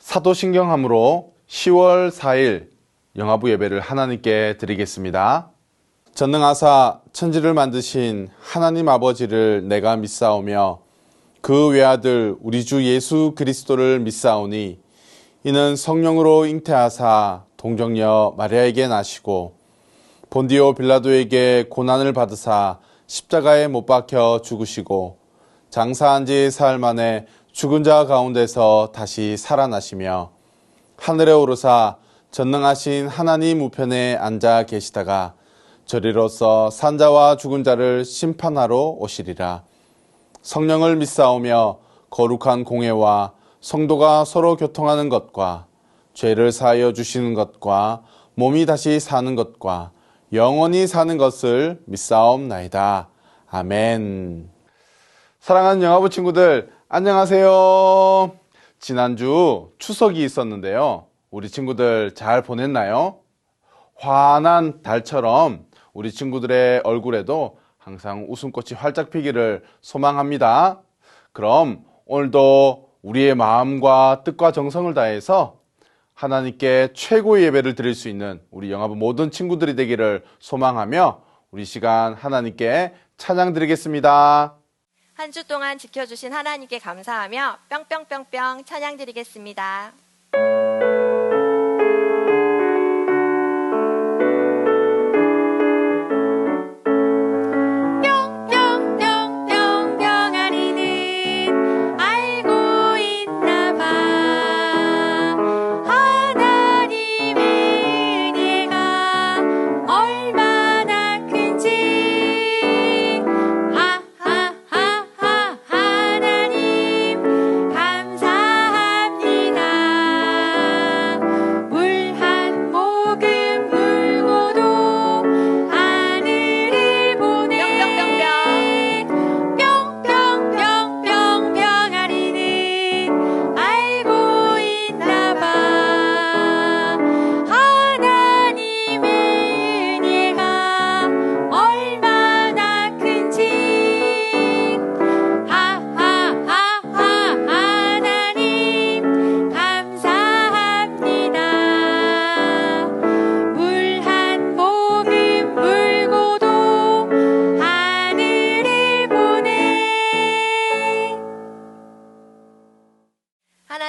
사도신경함으로 10월 4일 영화부 예배를 하나님께 드리겠습니다. 전능하사 천지를 만드신 하나님 아버지를 내가 믿사오며 그 외아들 우리 주 예수 그리스도를 믿사오니 이는 성령으로 잉태하사 동정녀 마리아에게 나시고 본디오 빌라도에게 고난을 받으사 십자가에 못 박혀 죽으시고 장사한 지 사흘 만에 죽은 자 가운데서 다시 살아나시며 하늘에 오르사 전능하신 하나님 우편에 앉아 계시다가 저리로서 산자와 죽은 자를 심판하러 오시리라. 성령을 믿사오며 거룩한 공회와 성도가 서로 교통하는 것과 죄를 사하여 주시는 것과 몸이 다시 사는 것과 영원히 사는 것을 믿사옵나이다. 아멘. 사랑하는 영화부 친구들, 안녕하세요. 지난주 추석이 있었는데요. 우리 친구들 잘 보냈나요? 환한 달처럼 우리 친구들의 얼굴에도 항상 웃음꽃이 활짝 피기를 소망합니다. 그럼 오늘도 우리의 마음과 뜻과 정성을 다해서 하나님께 최고의 예배를 드릴 수 있는 우리 영화부 모든 친구들이 되기를 소망하며 우리 시간 하나님께 찬양 드리겠습니다. 한 주 동안 지켜주신 하나님께 감사하며 뿅뿅뿅뿅 찬양 드리겠습니다.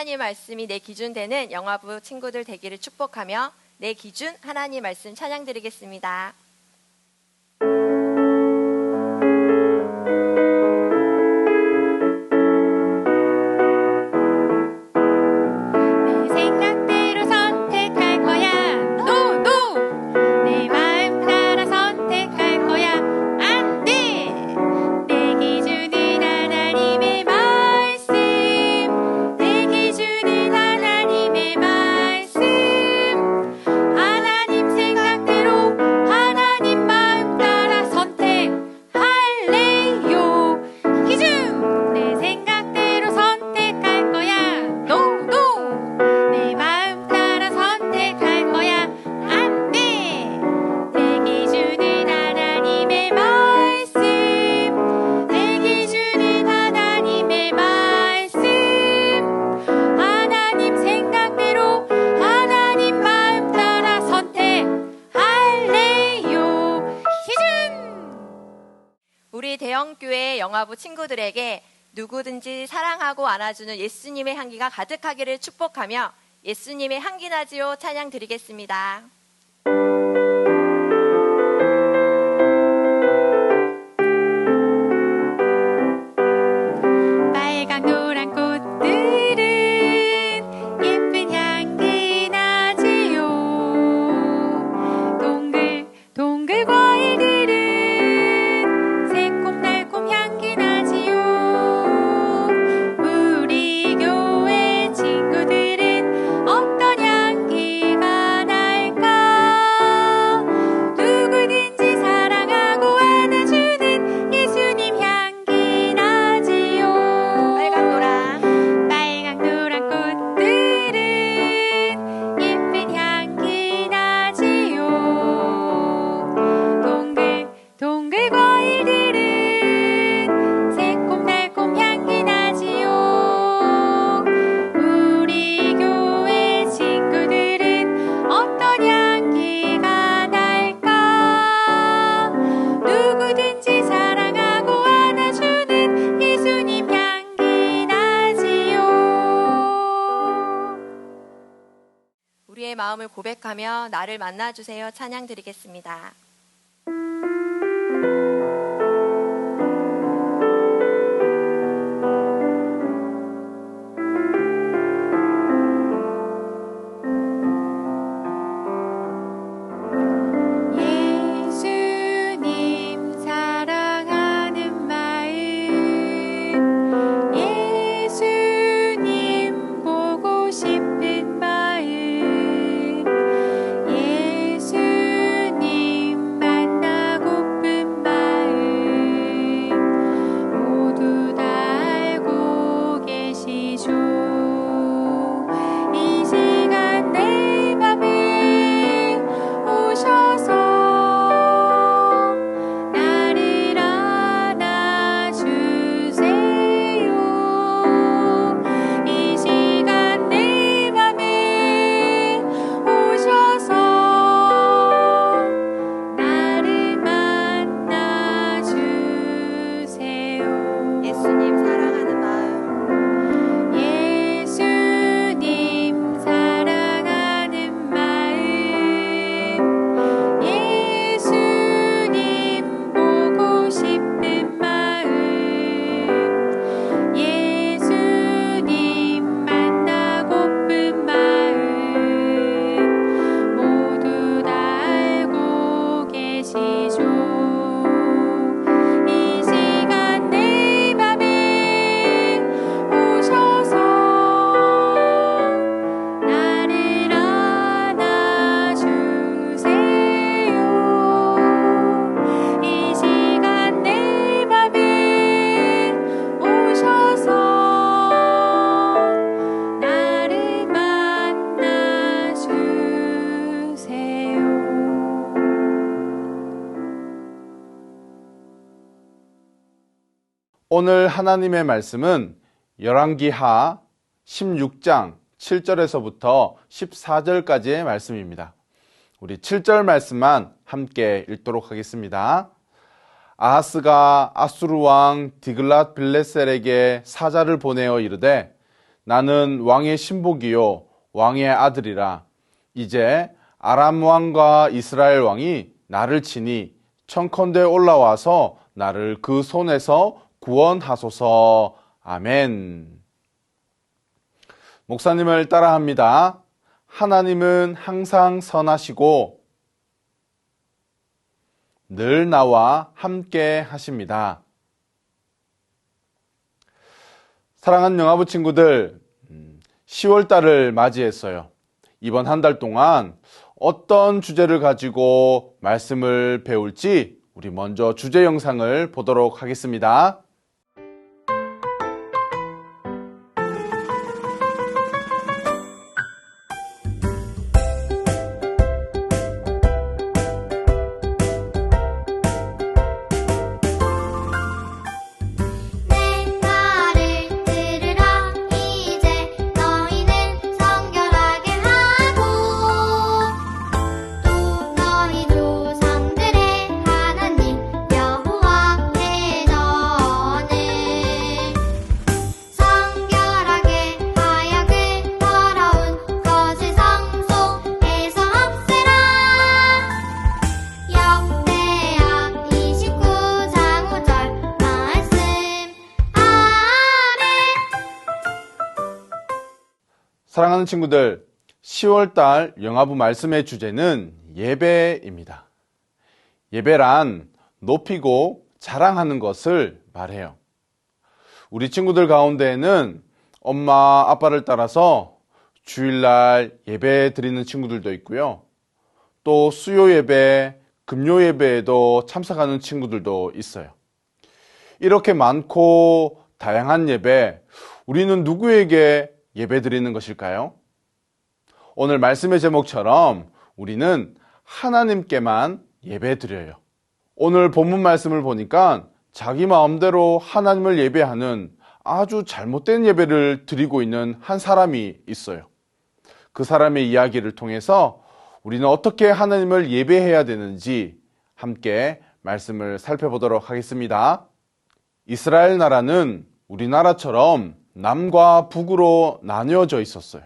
하나님 말씀이 내 기준 되는 영화부 친구들 되기를 축복하며 내 기준 하나님 말씀 찬양 드리겠습니다. 우리 대형교회 영화부 친구들에게 누구든지 사랑하고 안아주는 예수님의 향기가 가득하기를 축복하며 예수님의 향기 나지요 찬양 드리겠습니다. 우리 교회 친구들은 어떤 향기가 날까? 마음을 고백하며 나를 만나주세요. 찬양 드리겠습니다. 오늘 하나님의 말씀은 열왕기하 16장 7절에서부터 14절까지의 말씀입니다. 우리 7절 말씀만 함께 읽도록 하겠습니다. 아하스가 아수르 왕 디글랏 빌레셀에게 사자를 보내어 이르되 나는 왕의 신복이요 왕의 아들이라. 이제 아람 왕과 이스라엘 왕이 나를 치니 청컨대 올라와서 나를 그 손에서 구원하소서. 아멘. 목사님을 따라합니다. 하나님은 항상 선하시고 늘 나와 함께 하십니다. 사랑하는 영화부 친구들, 10월달을 맞이했어요. 이번 한 달 동안 어떤 주제를 가지고 말씀을 배울지 우리 먼저 주제 영상을 보도록 하겠습니다. 사랑하는 친구들, 10월달 영화부 말씀의 주제는 예배입니다. 예배란 높이고 자랑하는 것을 말해요. 우리 친구들 가운데에는 엄마, 아빠를 따라서 주일날 예배 드리는 친구들도 있고요. 또 수요 예배, 금요 예배에도 참석하는 친구들도 있어요. 이렇게 많고 다양한 예배, 우리는 누구에게 예배 드리는 것일까요? 오늘 말씀의 제목처럼 우리는 하나님께만 예배 드려요. 오늘 본문 말씀을 보니까 자기 마음대로 하나님을 예배하는 아주 잘못된 예배를 드리고 있는 한 사람이 있어요. 그 사람의 이야기를 통해서 우리는 어떻게 하나님을 예배해야 되는지 함께 말씀을 살펴보도록 하겠습니다. 이스라엘 나라는 우리나라처럼 남과 북으로 나뉘어져 있었어요.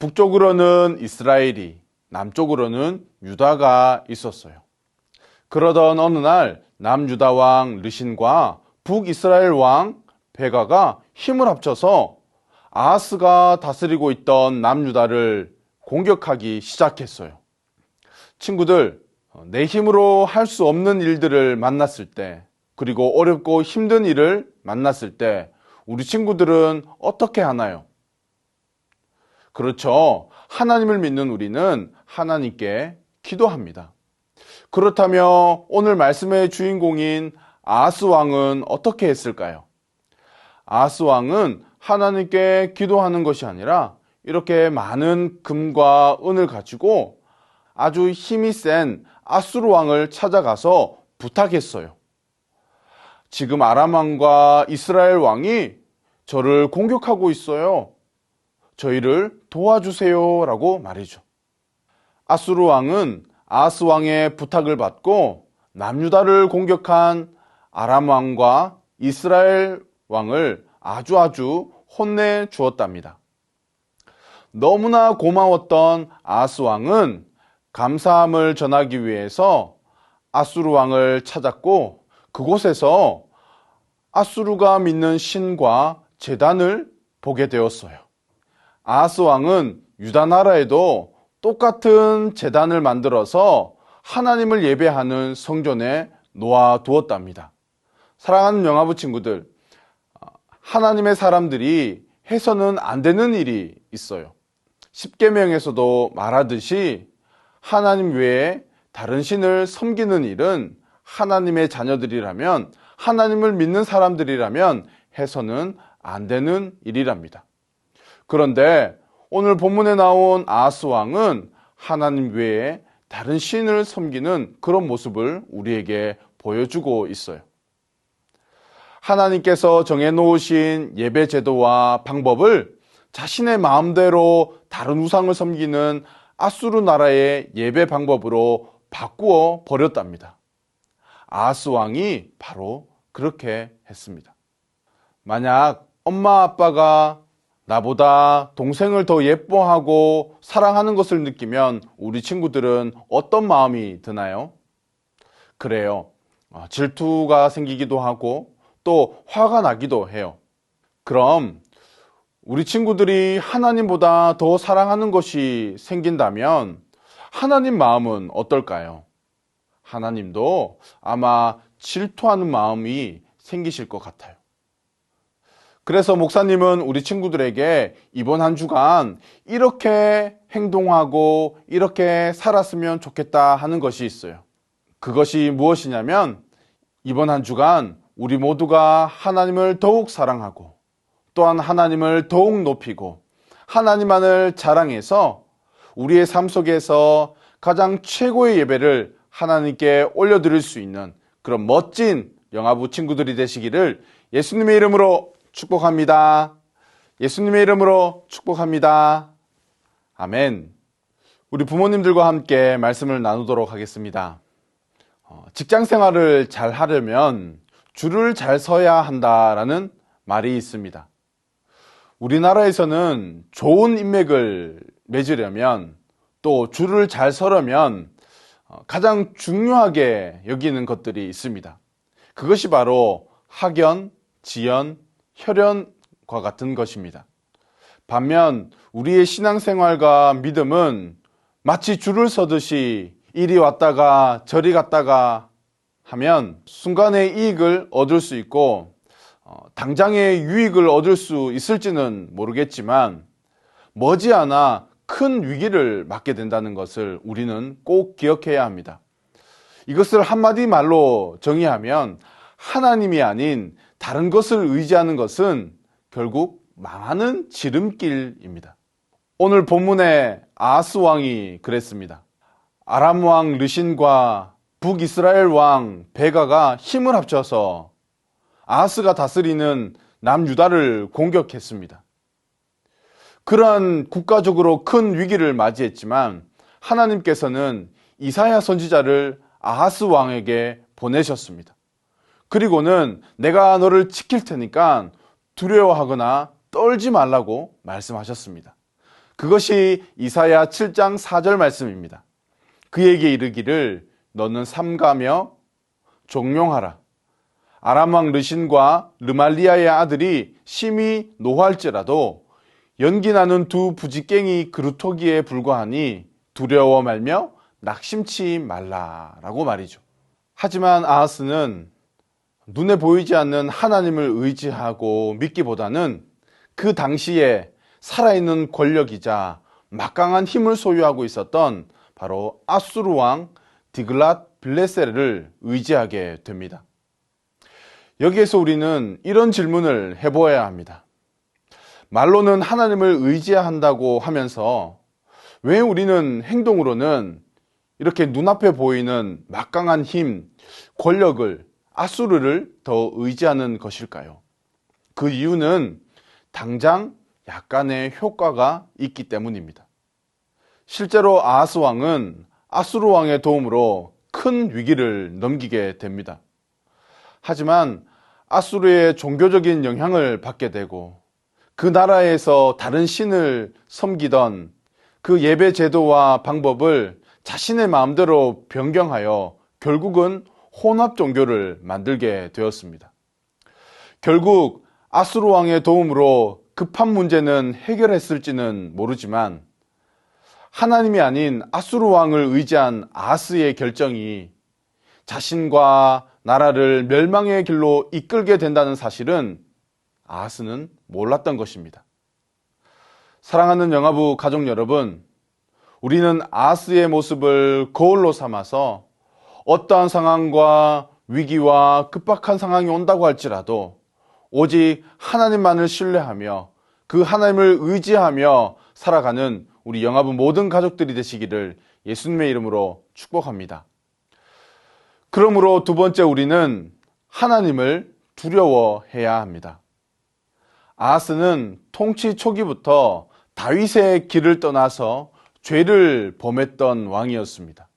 북쪽으로는 이스라엘이, 남쪽으로는 유다가 있었어요. 그러던 어느 날 남유다 왕 르신과 북이스라엘 왕 베가가 힘을 합쳐서 아하스가 다스리고 있던 남유다를 공격하기 시작했어요. 친구들, 내 힘으로 할 수 없는 일들을 만났을 때, 그리고 어렵고 힘든 일을 만났을 때 우리 친구들은 어떻게 하나요? 그렇죠. 하나님을 믿는 우리는 하나님께 기도합니다. 그렇다면 오늘 말씀의 주인공인 아하스 왕은 어떻게 했을까요? 아하스 왕은 하나님께 기도하는 것이 아니라 이렇게 많은 금과 은을 가지고 아주 힘이 센 아수르 왕을 찾아가서 부탁했어요. 지금 아람 왕과 이스라엘 왕이 저를 공격하고 있어요. 저희를 도와주세요 라고 말이죠. 아수르 왕은 아하스 왕의 부탁을 받고 남유다를 공격한 아람 왕과 이스라엘 왕을 아주 혼내 주었답니다. 너무나 고마웠던 아하스 왕은 감사함을 전하기 위해서 아수르 왕을 찾았고 그곳에서 아수르가 믿는 신과 제단을 보게 되었어요. 아하스 왕은 유다 나라에도 똑같은 제단을 만들어서 하나님을 예배하는 성전에 놓아두었답니다. 사랑하는 영화부 친구들, 하나님의 사람들이 해서는 안 되는 일이 있어요. 십계명에서도 말하듯이 하나님 외에 다른 신을 섬기는 일은 하나님의 자녀들이라면, 하나님을 믿는 사람들이라면 해서는 안 되는 일이랍니다. 그런데 오늘 본문에 나온 아하스 왕은 하나님 외에 다른 신을 섬기는 그런 모습을 우리에게 보여주고 있어요. 하나님께서 정해놓으신 예배 제도와 방법을 자신의 마음대로 다른 우상을 섬기는 아수르 나라의 예배 방법으로 바꾸어 버렸답니다. 아하스 왕이 바로 그렇게 했습니다. 만약 엄마 아빠가 나보다 동생을 더 예뻐하고 사랑하는 것을 느끼면 우리 친구들은 어떤 마음이 드나요? 그래요. 질투가 생기기도 하고 또 화가 나기도 해요. 그럼 우리 친구들이 하나님보다 더 사랑하는 것이 생긴다면 하나님 마음은 어떨까요? 하나님도 아마 질투하는 마음이 생기실 것 같아요. 그래서 목사님은 우리 친구들에게 이번 한 주간 이렇게 행동하고 이렇게 살았으면 좋겠다 하는 것이 있어요. 그것이 무엇이냐면 이번 한 주간 우리 모두가 하나님을 더욱 사랑하고 또한 하나님을 더욱 높이고 하나님만을 자랑해서 우리의 삶 속에서 가장 최고의 예배를 하나님께 올려드릴 수 있는 그런 멋진 영화부 친구들이 되시기를 예수님의 이름으로 축복합니다. 예수님의 이름으로 축복합니다. 아멘. 우리 부모님들과 함께 말씀을 나누도록 하겠습니다. 직장 생활을 잘 하려면 줄을 잘 서야 한다라는 말이 있습니다. 우리나라에서는 좋은 인맥을 맺으려면 또 줄을 잘 서려면 가장 중요하게 여기는 것들이 있습니다. 그것이 바로 학연, 지연, 혈연과 같은 것입니다. 반면 우리의 신앙생활과 믿음은 마치 줄을 서듯이 이리 왔다가 저리 갔다가 하면 순간의 이익을 얻을 수 있고 당장의 유익을 얻을 수 있을지는 모르겠지만 머지않아 큰 위기를 맞게 된다는 것을 우리는 꼭 기억해야 합니다. 이것을 한마디 말로 정의하면 하나님이 아닌 다른 것을 의지하는 것은 결국 망하는 지름길입니다. 오늘 본문의 아하스 왕이 그랬습니다. 아람 왕 르신과 북이스라엘 왕 베가가 힘을 합쳐서 아하스가 다스리는 남유다를 공격했습니다. 그러한 국가적으로 큰 위기를 맞이했지만 하나님께서는 이사야 선지자를 아하스 왕에게 보내셨습니다. 그리고는 내가 너를 지킬 테니까 두려워하거나 떨지 말라고 말씀하셨습니다. 그것이 이사야 7장 4절 말씀입니다. 그에게 이르기를 너는 삼가며 종용하라. 아람 왕 르신과 르말리아의 아들이 심히 노할지라도 연기나는 두 부지깽이 그루터기에 불과하니 두려워 말며 낙심치 말라라고 말이죠. 하지만 아하스는 눈에 보이지 않는 하나님을 의지하고 믿기보다는 그 당시에 살아있는 권력이자 막강한 힘을 소유하고 있었던 바로 아수르 왕 디글랏 빌레셀을 의지하게 됩니다. 여기에서 우리는 이런 질문을 해보아야 합니다. 말로는 하나님을 의지해야 한다고 하면서 왜 우리는 행동으로는 이렇게 눈앞에 보이는 막강한 힘, 권력을, 아수르를 더 의지하는 것일까요? 그 이유는 당장 약간의 효과가 있기 때문입니다. 실제로 아하스 왕은 아수르 왕의 도움으로 큰 위기를 넘기게 됩니다. 하지만 아수르의 종교적인 영향을 받게 되고 그 나라에서 다른 신을 섬기던 그 예배 제도와 방법을 자신의 마음대로 변경하여 결국은 혼합 종교를 만들게 되었습니다. 결국 아수르 왕의 도움으로 급한 문제는 해결했을지는 모르지만 하나님이 아닌 아수르 왕을 의지한 아하스의 결정이 자신과 나라를 멸망의 길로 이끌게 된다는 사실은 아하스는 몰랐던 것입니다. 사랑하는 영화부 가족 여러분, 우리는 아하스의 모습을 거울로 삼아서 어떠한 상황과 위기와 급박한 상황이 온다고 할지라도 오직 하나님만을 신뢰하며 그 하나님을 의지하며 살아가는 우리 영화부 모든 가족들이 되시기를 예수님의 이름으로 축복합니다. 그러므로 두 번째, 우리는 하나님을 두려워해야 합니다. 아하스는 통치 초기부터 다윗의 길을 떠나서 죄를 범했던 왕이었습니다.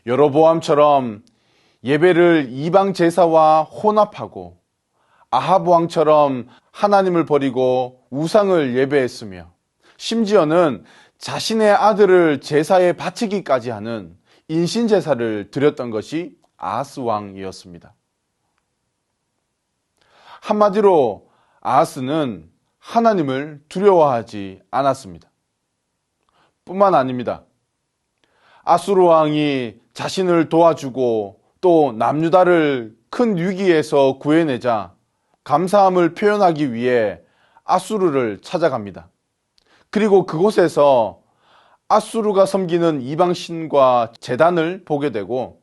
여로보암처럼 예배를 이방 제사와 혼합하고 아합 왕처럼 하나님을 버리고 우상을 예배했으며 심지어는 자신의 아들을 제사에 바치기까지 하는 인신제사를 드렸던 것이 아하스 왕이었습니다. 한마디로 아하스는 하나님을 두려워하지 않았습니다. 뿐만 아닙니다. 아수르 왕이 자신을 도와주고 또 남유다를 큰 위기에서 구해내자 감사함을 표현하기 위해 아수르를 찾아갑니다. 그리고 그곳에서 아수르가 섬기는 이방신과 제단을 보게 되고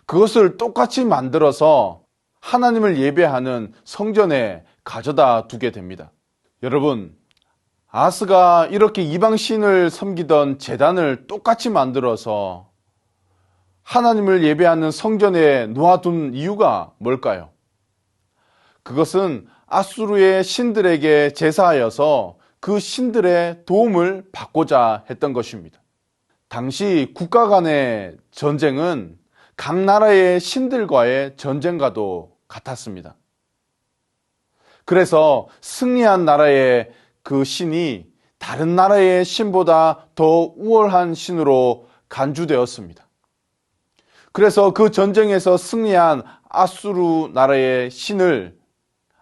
그것을 똑같이 만들어서 하나님을 예배하는 성전에 가져다 두게 됩니다. 여러분, 아하스가 이렇게 이방신을 섬기던 제단을 똑같이 만들어서 하나님을 예배하는 성전에 놓아둔 이유가 뭘까요? 그것은 아수르의 신들에게 제사하여서 그 신들의 도움을 받고자 했던 것입니다. 당시 국가 간의 전쟁은 각 나라의 신들과의 전쟁과도 같았습니다. 그래서 승리한 나라의 그 신이 다른 나라의 신보다 더 우월한 신으로 간주되었습니다. 그래서 그 전쟁에서 승리한 아수르 나라의 신을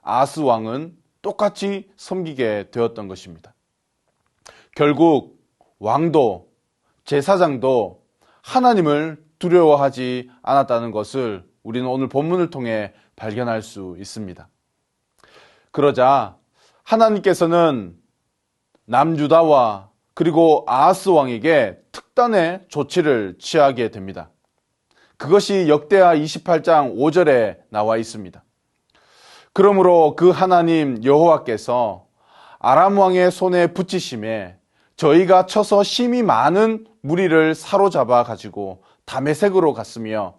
아하스 왕은 똑같이 섬기게 되었던 것입니다. 결국 왕도 제사장도 하나님을 두려워하지 않았다는 것을 우리는 오늘 본문을 통해 발견할 수 있습니다. 그러자 하나님께서는 남유다와 그리고 아하스 왕에게 특단의 조치를 취하게 됩니다. 그것이 역대하 28장 5절에 나와 있습니다. 그러므로 그 하나님 여호와께서 아람 왕의 손에 붙이심에 저희가 쳐서 심히 많은 무리를 사로잡아 가지고 다메섹으로 갔으며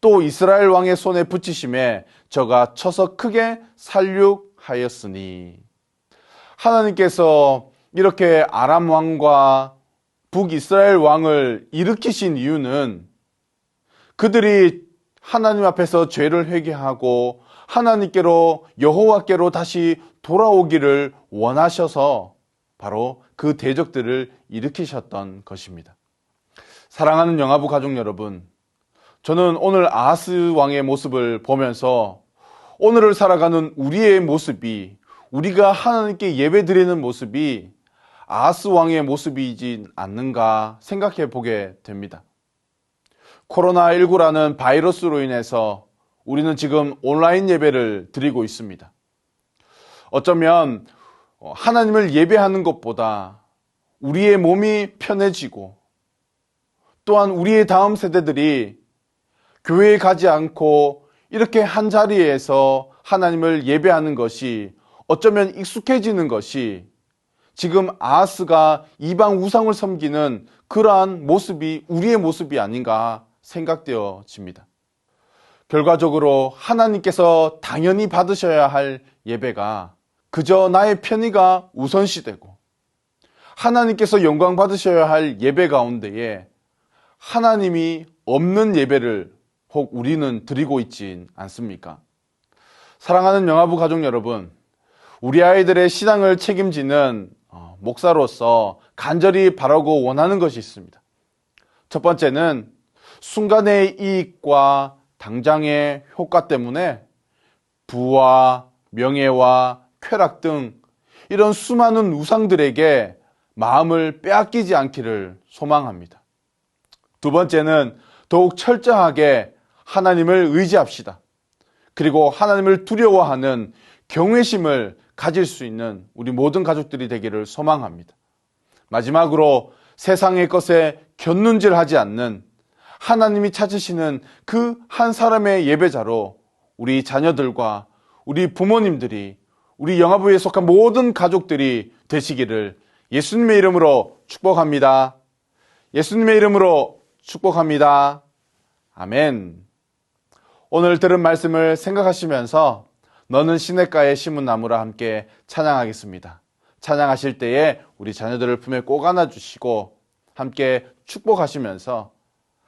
또 이스라엘 왕의 손에 붙이심에 저가 쳐서 크게 살육하였으니, 하나님께서 이렇게 아람 왕과 북이스라엘 왕을 일으키신 이유는 그들이 하나님 앞에서 죄를 회개하고 하나님께로 여호와께로 다시 돌아오기를 원하셔서 바로 그 대적들을 일으키셨던 것입니다. 사랑하는 영화부 가족 여러분, 저는 오늘 아하스 왕의 모습을 보면서 오늘을 살아가는 우리의 모습이, 우리가 하나님께 예배드리는 모습이 아하스 왕의 모습이지 않는가 생각해 보게 됩니다. 코로나19라는 바이러스로 인해서 우리는 지금 온라인 예배를 드리고 있습니다. 어쩌면 하나님을 예배하는 것보다 우리의 몸이 편해지고 또한 우리의 다음 세대들이 교회에 가지 않고 이렇게 한 자리에서 하나님을 예배하는 것이 어쩌면 익숙해지는 것이 지금 아하스가 이방 우상을 섬기는 그러한 모습이 우리의 모습이 아닌가 생각되어집니다. 결과적으로 하나님께서 당연히 받으셔야 할 예배가 그저 나의 편의가 우선시되고 하나님께서 영광 받으셔야 할 예배 가운데에 하나님이 없는 예배를 혹 우리는 드리고 있진 않습니까? 사랑하는 영화부 가족 여러분, 우리 아이들의 신앙을 책임지는 목사로서 간절히 바라고 원하는 것이 있습니다. 첫 번째는 순간의 이익과 당장의 효과 때문에 부와 명예와 쾌락 등 이런 수많은 우상들에게 마음을 빼앗기지 않기를 소망합니다. 두 번째는 더욱 철저하게 하나님을 의지합시다. 그리고 하나님을 두려워하는 경외심을 가질 수 있는 우리 모든 가족들이 되기를 소망합니다. 마지막으로 세상의 것에 곁눈질하지 않는 하나님이 찾으시는 그 한 사람의 예배자로 우리 자녀들과 우리 부모님들이, 우리 영화부에 속한 모든 가족들이 되시기를 예수님의 이름으로 축복합니다. 예수님의 이름으로 축복합니다. 아멘. 오늘 들은 말씀을 생각하시면서 너는 시냇가에 심은 나무라 함께 찬양하겠습니다. 찬양하실 때에 우리 자녀들을 품에 꼭 안아주시고 함께 축복하시면서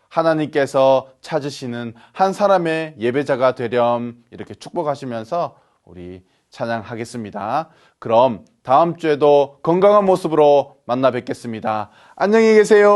하나님께서 찾으시는 한 사람의 예배자가 되렴 이렇게 축복하시면서 우리 찬양하겠습니다. 그럼 다음 주에도 건강한 모습으로 만나 뵙겠습니다. 안녕히 계세요.